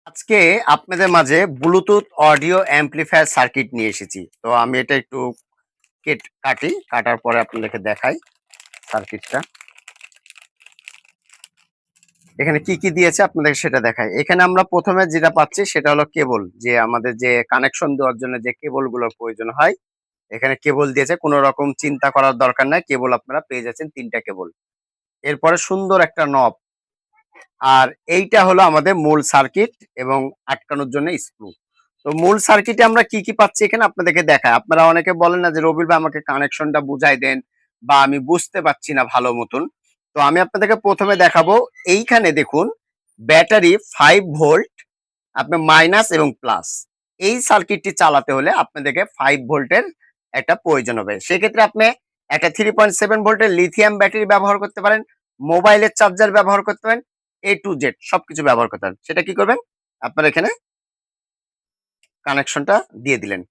আজকে আপনাদের মাঝে ব্লুটুথ অডিও অ্যাম্প্লিফায়ার সার্কিট নিয়ে এসেছি। তো আমি এটা একটু কাটার পরে আপনাদেরকে দেখাই সার্কিটটা। এখানে কি, কি দিয়েছে আপনাদেরকে সেটা দেখাই। এখানে আমরা ১ম এ যেটা পাচ্ছি সেটা হলো কেবল। যে আমাদের যে কানেকশন দেওয়ার জন্য যে কেবলগুলোর প্রয়োজন হয়, এখানে কেবল দিয়েছে। কোন রকম চিন্তা করার দরকার নাই। কেবল আপনারা পেয়ে যাচ্ছেন ৩ টা কেবল। এরপরে সুন্দর একটা নব। আর এইটা হলো আমাদের মূল সার্কিট এবং আটকানোর জন্য স্ক্রু। তো মূল সার্কিটে আমরা কি, কি পাচ্ছি এখানে আপনাদেরকে দেখাই। আপনারা অনেকে বলেন না যে, "রবিউল ভাই আমাকে কানেকশনটা বুঝাই দেন বা আমি বুঝতে পারছি না ভালো মতন।" তো আমি আপনাদেরকে ১ম এ দেখাবো। এইখানে দেখুন ব্যাটারি ৫ ভোল্ট আপনার মাইনাস এবং প্লাস। এই সার্কিটটি চালাতে হলে আপনাদেরকে ৫ ভোল্টের একটা প্রয়োজন হবে। সেক্ষেত্রে আপনি একটা ৩.৭ ভোল্টের লিথিয়াম ব্যাটারি ব্যবহার করতে পারেন, মোবাইলের চার্জার ব্যবহার করতে পারেন, A to Z সবকিছু ব্যবহার করতে পারেন। সেটা কি করবেন? আপনারা এখানে কানেকশনটা দিয়ে দিলেন।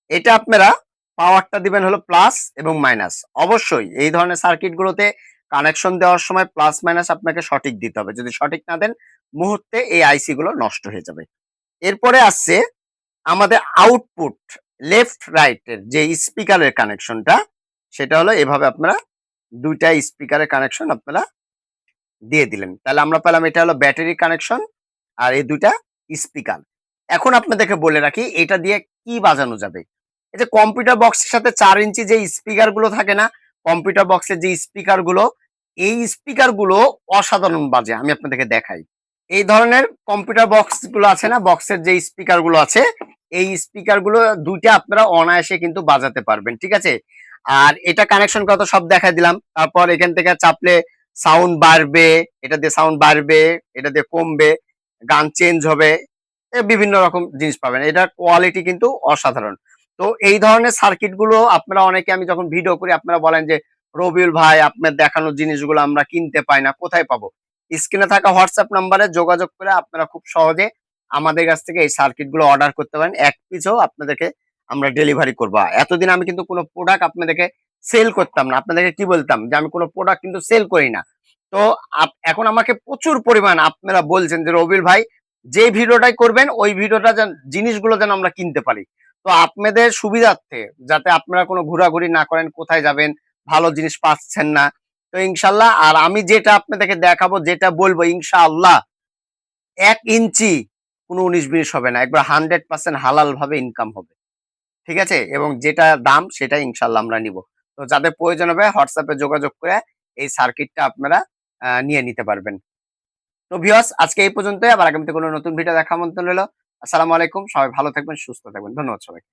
এটা আপনারা পাওয়ারটা দিবেন হলো প্লাস এবং মাইনাস। অবশ্যই এই ধরনের সার্কিট গুলোতে কানেকশন দেওয়ার সময় প্লাস মাইনাস আপনাকে সঠিক দিতে হবে। যদি সঠিক না দেন, মুহূর্তে এই আইসি গুলো নষ্ট হয়ে যাবে। এরপরে আসছে আমাদের আউটপুট লেফট রাইট এর যে স্পিকারের কানেকশনটা, সেটা হলো এভাবে আপনারা ২ টা স্পিকারের কানেকশন আপনারা দিয়ে দিলেন। তাহলে আমরা পেলাম এটা হলো ব্যাটারি কানেকশন আর এই ২ টা স্পিকার। এখন আপনাদেরকে বলে রাখি এটা দিয়ে কি বাজানো যাবে? এই যে কম্পিউটার বক্সের সাথে ৪ ইঞ্চি যে স্পিকার গুলো থাকে না? কম্পিউটার বক্সের যে স্পিকার গুলো, এই স্পিকার গুলো অসাধারণ বাজে। আমি আপনাদেরকে দেখাই। এই ধরনের কম্পিউটার বক্স গুলো আছে না? বক্সের যে স্পিকার গুলো আছে, এই স্পিকার গুলো ২ টা আপনারা অনায়াসে কিন্তু বাজাতে পারবেন। ঠিক আছে? আর এটা কানেকশন কত সব দেখাই দিলাম। তারপর এখান থেকে চাপলে সাউন্ড বাড়বে, এটা দিয়ে সাউন্ড বাড়বে, এটা দিয়ে কমবে, গান চেঞ্জ হবে। বিভিন্ন রকম জিনিস পাবেন। এটার কোয়ালিটি কিন্তু অসাধারণ। তো এই ধরনের সার্কিট গুলো আপনারা অনেকে আমি যখন ভিডিও করি আপনারা বলেন যে, "রবিউল ভাই আপনার দেখানো জিনিসগুলো আমরা কিনতে পাই না, কোথায় পাবো?" স্ক্রিনে থাকা হোয়াটসঅ্যাপ নাম্বারে যোগাযোগ করে আপনারা খুব সহজে আমাদের কাছ থেকে এই সার্কিট গুলো অর্ডার করতে পারেন। ১ পিসও আপনাদেরকে আমরা ডেলিভারি করব। এতদিন আমি কিন্তু কোন প্রোডাক্ট আপনাদেরকে সেল করতাম না। আপনাদেরকে কি বলতাম? যে আমি কোন প্রোডাক্ট কিন্তু সেল করি না। তো এখন আমাকে প্রচুর পরিমাণ আপনারা বলছেন যে, "রবিউল ভাই যে ভিডিওটাই করবেন ওই ভিডিওটা জিনিসগুলো যেন আমরা কিনতে পারি।" তো আপনাদের সুবিধার্থে যাতে আপনারা কোনো ঘোরাঘুরি না করেন, কোথায় যাবেন, ভালো জিনিস পাচ্ছেন না। তো ইনশাআল্লাহ আর আমি যেটা আপনাদেরকে দেখাবো, যেটা বলবো ইনশাআল্লাহ ১ ইঞ্চি কোনো ১৯-২০ হবে না। একবার 100% হালাল ভাবে ইনকাম হবে। ঠিক আছে? এবং যেটা দাম সেটা ইনশাআল্লাহ আমরা নিবো। তো যাদের প্রয়োজন হবে হোয়াটসঅ্যাপ এ যোগাযোগ করে এই সার্কিটটা আপনারা নিয়ে নিতে পারবেন। তো ভিউয়ার্স আজকে এই পর্যন্তই। আবার আগামীতে কোনো নতুন ভিডিও দেখার আমন্ত্রণ রইলো। আসসালামু আলাইকুম। সবাই ভালো থাকবেন, সুস্থ থাকবেন। ধন্যবাদ সবাইকে।